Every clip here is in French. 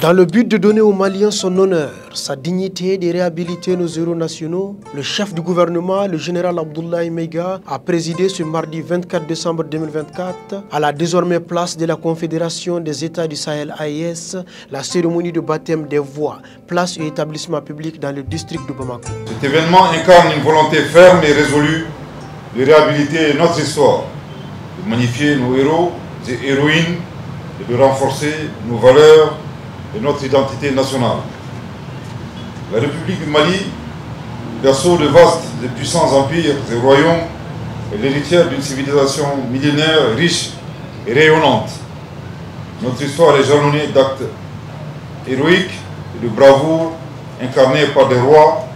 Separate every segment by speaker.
Speaker 1: Dans le but de donner aux Maliens son honneur, sa dignité et de réhabiliter nos héros nationaux, le chef du gouvernement, le général Abdoulaye Meiga, a présidé ce mardi 24 décembre 2024 à la désormais place de la Confédération des États du Sahel AES, la cérémonie de baptême des voix, place et établissement public dans le district de Bamako.
Speaker 2: Cet événement incarne une volonté ferme et résolue de réhabiliter notre histoire, de magnifier nos héros et héroïnes et de renforcer nos valeurs et notre identité nationale. La République du Mali, berceau de vastes et puissants empires et royaumes, est l'héritière d'une civilisation millénaire riche et rayonnante. Notre histoire est jalonnée d'actes héroïques et de bravoure incarnés par des rois,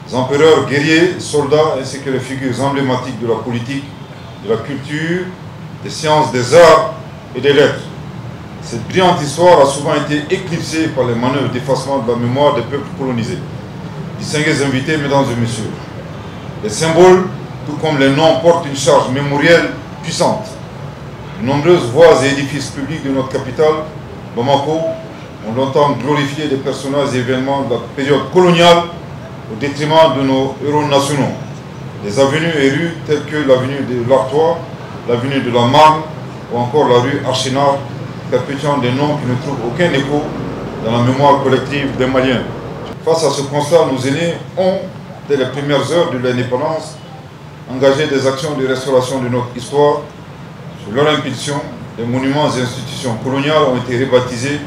Speaker 2: des empereurs, guerriers, soldats, ainsi que les figures emblématiques de la politique, de la culture, des sciences, des arts et des lettres. Cette brillante histoire a souvent été éclipsée par les manœuvres d'effacement de la mémoire des peuples colonisés. Distingués invités, mesdames et messieurs, les symboles, tout comme les noms, portent une charge mémorielle puissante. De nombreuses voies et édifices publics de notre capitale, Bamako, ont longtemps glorifié des personnages et événements de la période coloniale au détriment de nos héros nationaux. Des avenues et rues telles que l'avenue de l'Artois, l'avenue de la Marne ou encore la rue Archénard, perpétuant des noms qui ne trouvent aucun écho dans la mémoire collective des Maliens. Face à ce constat, nos aînés ont, dès les premières heures de l'indépendance, engagé des actions de restauration de notre histoire. Sur leur impulsion, les monuments et institutions coloniales ont été rebaptisés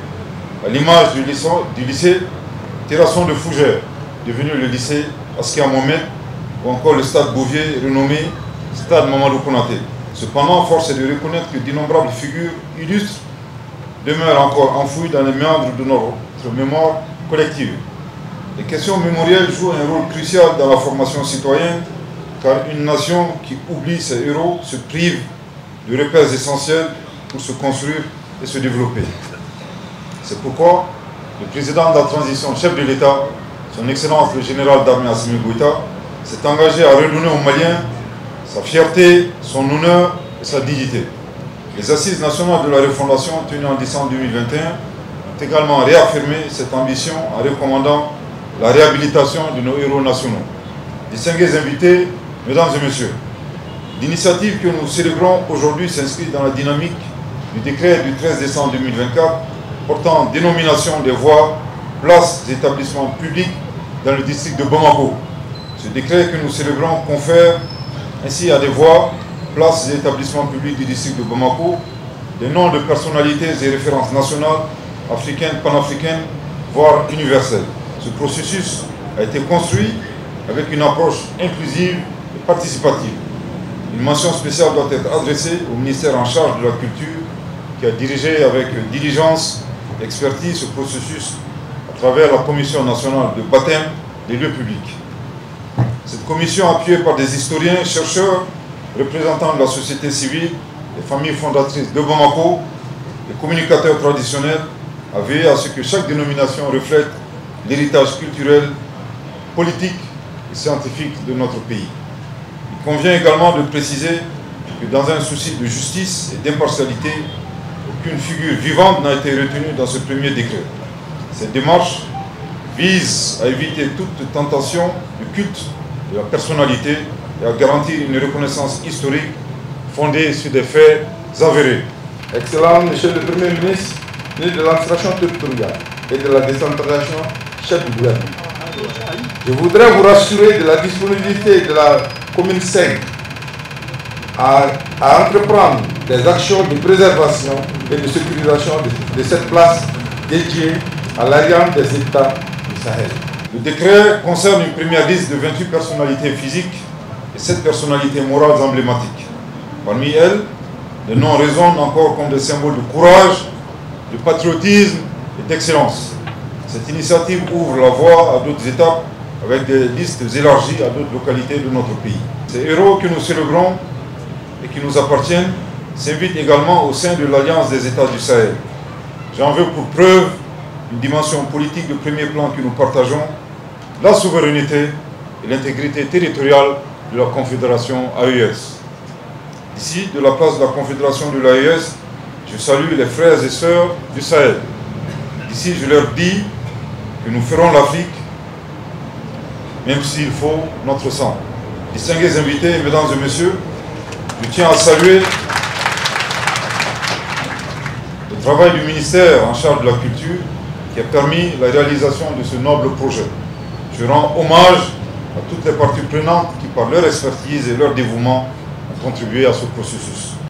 Speaker 2: à l'image du lycée Terrasson de Fougères, devenu le lycée Askia Mohamed, ou encore le stade Bouvier, renommé stade Mamadou Konaté. Cependant, force est de reconnaître que d'innombrables figures illustres demeurent encore enfouies dans les méandres de notre mémoire collective. Les questions mémorielles jouent un rôle crucial dans la formation citoyenne, car une nation qui oublie ses héros se prive de repères essentiels pour se construire et se développer. C'est pourquoi le président de la transition, chef de l'État, son Excellence le général d'armée Assimi Goïta, s'est engagé à redonner aux Maliens sa fierté, son honneur et sa dignité. Les assises nationales de la refondation tenues en décembre 2021 ont également réaffirmé cette ambition en recommandant la réhabilitation de nos héros nationaux. Distingués invités, mesdames et messieurs, l'initiative que nous célébrons aujourd'hui s'inscrit dans la dynamique du décret du 13 décembre 2024 portant dénomination des voies, places et établissements publics dans le district de Bamako. Ce décret que nous célébrons confère ainsi à des voies, places et établissements publics du district de Bamako des noms de personnalités et références nationales, africaines, panafricaines, voire universelles. Ce processus a été construit avec une approche inclusive et participative. Une mention spéciale doit être adressée au ministère en charge de la culture qui a dirigé avec diligence et expertise ce processus à travers la Commission nationale de baptême des lieux publics. Cette commission, appuyée par des historiens, chercheurs, représentants de la société civile, les familles fondatrices de Bamako, les communicateurs traditionnels, a veillé à ce que chaque dénomination reflète l'héritage culturel, politique et scientifique de notre pays. Il convient également de préciser que dans un souci de justice et d'impartialité, aucune figure vivante n'a été retenue dans ce premier décret. Cette démarche vise à éviter toute tentation de culte de la personnalité et à garantir une reconnaissance historique fondée sur des faits avérés.
Speaker 3: Excellent Monsieur le Premier ministre, ministre de l'administration territoriale et de la décentralisation, chef du gouvernement. Je voudrais vous rassurer de la disponibilité de la commune 5 à entreprendre des actions de préservation et de sécurisation de cette place dédiée à l'Alliance des États du Sahel.
Speaker 2: Le décret concerne une première liste de 28 personnalités physiques et 7 personnalités morales emblématiques. Parmi elles, les noms résonnent encore comme des symboles de courage, de patriotisme et d'excellence. Cette initiative ouvre la voie à d'autres étapes avec des listes élargies à d'autres localités de notre pays. Ces héros que nous célébrons et qui nous appartiennent s'invitent également au sein de l'Alliance des États du Sahel. J'en veux pour preuve une dimension politique de premier plan que nous partageons, la souveraineté et l'intégrité territoriale de la Confédération AES. Ici, de la place de la Confédération de l'AES, je salue les frères et sœurs du Sahel. Ici, je leur dis que nous ferons l'Afrique, même s'il faut notre sang. Distingués invités, mesdames et messieurs, je tiens à saluer le travail du ministère en charge de la culture qui a permis la réalisation de ce noble projet. Je rends hommage à toutes les parties prenantes qui, par leur expertise et leur dévouement, ont contribué à ce processus.